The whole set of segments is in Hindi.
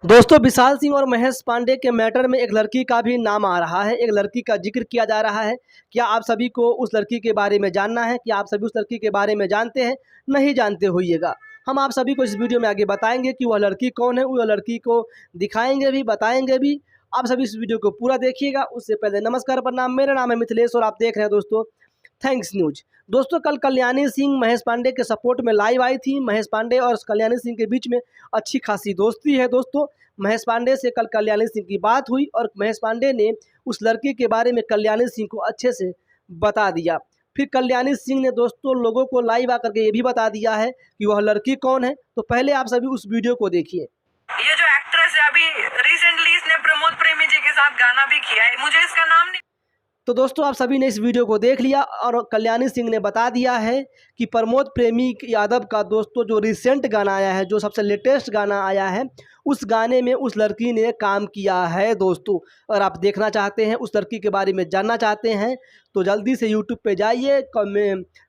दोस्तों विशाल सिंह और महेश पांडे के मैटर में एक लड़की का भी नाम आ रहा है, एक लड़की का जिक्र किया जा रहा है। क्या आप सभी को उस लड़की के बारे में जानना है? क्या आप सभी उस लड़की के बारे में जानते हैं? नहीं जानते होइएगा। हम आप सभी को इस वीडियो में आगे बताएंगे कि वह लड़की कौन है, वह लड़की को दिखाएंगे भी, बताएंगे भी। आप सभी इस वीडियो को पूरा देखिएगा। उससे पहले नमस्कार, प्रणाम, मेरा नाम है मिथिलेश और आप देख रहे हैं दोस्तों थैंक्स न्यूज। दोस्तों कल कल्याणी सिंह महेश पांडे के सपोर्ट में लाइव आई थी। महेश पांडे और कल्याणी सिंह के बीच में अच्छी खासी दोस्ती है दोस्तों। महेश पांडे से कल कल्याणी सिंह की बात हुई और महेश पांडे ने उस लड़की के बारे में कल्याणी सिंह को अच्छे से बता दिया। फिर कल्याणी सिंह ने दोस्तों लोगों को लाइव आकर के ये भी बता दिया है कि वह लड़की कौन है। तो पहले आप सभी उस वीडियो को देखिए। ये जो एक्ट्रेस है अभी रिसेंटली इसने प्रमोद प्रेमी जी के साथ गाना भी किया है, मुझे इसका नाम नहीं। तो दोस्तों आप सभी ने इस वीडियो को देख लिया और कल्याणी सिंह ने बता दिया है कि प्रमोद प्रेमी यादव का दोस्तों जो रिसेंट गाना आया है, जो सबसे लेटेस्ट गाना आया है, उस गाने में उस लड़की ने काम किया है दोस्तों। अगर आप देखना चाहते हैं, उस लड़की के बारे में जानना चाहते हैं, तो जल्दी से यूट्यूब पे जाइए,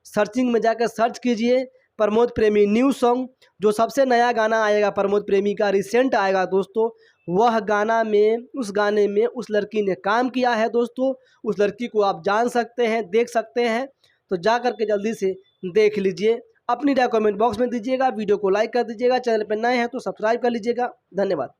सर्चिंग में जाकर सर्च कीजिए प्रमोद प्रेमी न्यू सॉन्ग। जो सबसे नया गाना आएगा प्रमोद प्रेमी का, रिसेंट आएगा दोस्तों, वह गाना में उस गाने में उस लड़की ने काम किया है दोस्तों। उस लड़की को आप जान सकते हैं, देख सकते हैं। तो जा कर के जल्दी से देख लीजिए। अपनी राय कमेंट बॉक्स में दीजिएगा, वीडियो को लाइक कर दीजिएगा, चैनल पर नए हैं तो सब्सक्राइब कर लीजिएगा। धन्यवाद।